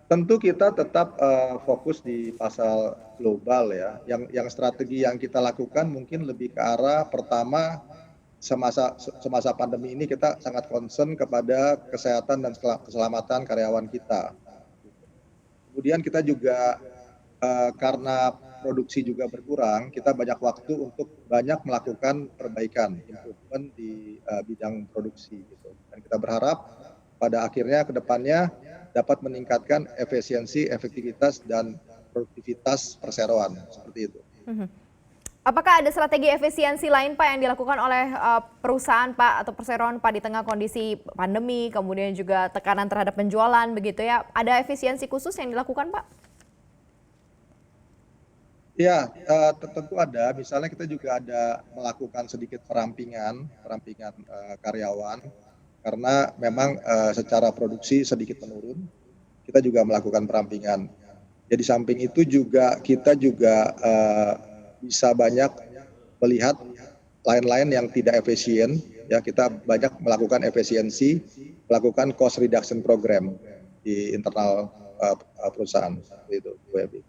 Tentu kita tetap fokus di pasar global ya. Yang strategi yang kita lakukan mungkin lebih ke arah pertama semasa pandemi ini kita sangat concern kepada kesehatan dan keselamatan karyawan kita. Kemudian kita juga karena produksi juga berkurang, kita banyak waktu untuk banyak melakukan perbaikan, improvement di bidang produksi gitu. Dan kita berharap pada akhirnya ke depannya dapat meningkatkan efisiensi, efektivitas dan produktivitas perseroan seperti itu. Apakah ada strategi efisiensi lain Pak yang dilakukan oleh perusahaan Pak atau perseroan Pak di tengah kondisi pandemi, kemudian juga tekanan terhadap penjualan begitu ya? Ada efisiensi khusus yang dilakukan Pak? Ya, tentu ada. Misalnya kita juga ada melakukan sedikit perampingan karyawan karena memang secara produksi sedikit menurun. Kita juga melakukan perampingan. Jadi samping itu juga kita juga bisa banyak melihat lain-lain yang tidak efisien. Ya, kita banyak melakukan efisiensi, melakukan cost reduction program di internal perusahaan. Itu, Bu Ebi.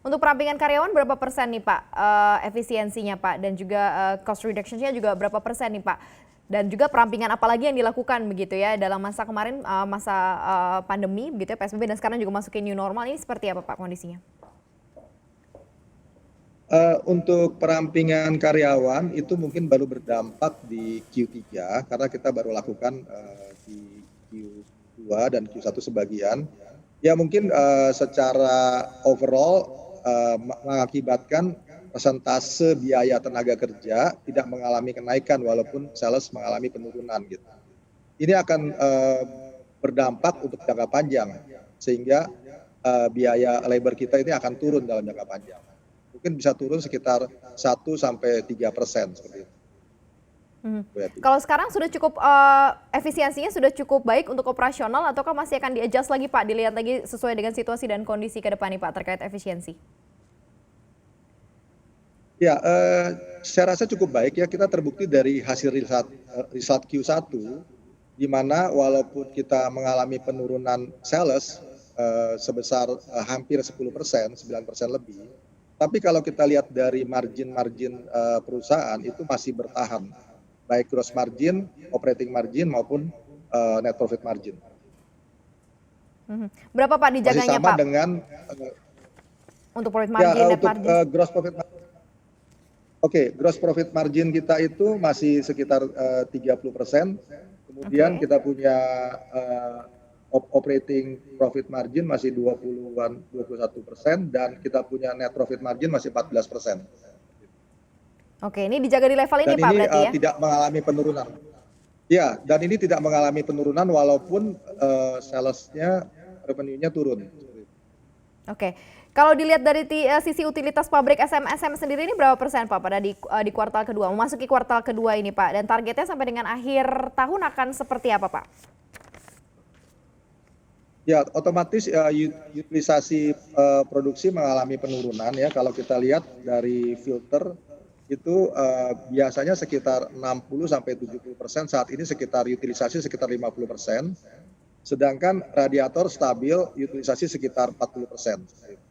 Untuk perampingan karyawan berapa persen nih Pak efisiensinya Pak, dan juga cost reduction-nya juga berapa persen nih Pak? Dan juga perampingan apa lagi yang dilakukan begitu ya dalam masa kemarin masa pandemi begitu ya PSBB, dan sekarang juga masukin new normal, ini seperti apa Pak kondisinya? Untuk perampingan karyawan itu mungkin baru berdampak di Q3 karena kita baru lakukan di Q2 dan Q1 sebagian. Ya mungkin secara overall mengakibatkan persentase biaya tenaga kerja tidak mengalami kenaikan walaupun sales mengalami penurunan gitu. Ini akan berdampak untuk jangka panjang sehingga biaya labor kita ini akan turun dalam jangka panjang. Mungkin bisa turun sekitar 1-3% seperti itu. Kalau sekarang sudah cukup efisiensinya sudah cukup baik untuk operasional, ataukah masih akan di-adjust lagi Pak, dilihat lagi sesuai dengan situasi dan kondisi ke depan nih Pak terkait efisiensi? Ya, saya rasa cukup baik ya, kita terbukti dari hasil result Q1 di mana walaupun kita mengalami penurunan sales sebesar hampir 10%, 9% lebih, tapi kalau kita lihat dari margin perusahaan itu masih bertahan, baik gross margin, operating margin maupun net profit margin. Berapa Pak dijaganya masih sama Pak? Dengan untuk profit margin, net margin. Gross profit margin. Gross profit margin kita itu masih sekitar 30%. Kemudian kita punya operating profit margin masih 21%, dan kita punya net profit margin masih 14%. Ini dijaga di level ini Pak berarti ya? Dan ini tidak mengalami penurunan. Ya, dan ini tidak mengalami penurunan walaupun salesnya, revenue-nya turun. Kalau dilihat dari sisi utilitas pabrik SMSM sendiri ini berapa persen Pak pada di kuartal kedua, memasuki kuartal kedua ini Pak, dan targetnya sampai dengan akhir tahun akan seperti apa Pak? Ya, otomatis utilisasi produksi mengalami penurunan ya. Kalau kita lihat dari filter itu biasanya sekitar 60-70%, saat ini utilisasi sekitar 50%, sedangkan radiator stabil utilisasi sekitar 40%.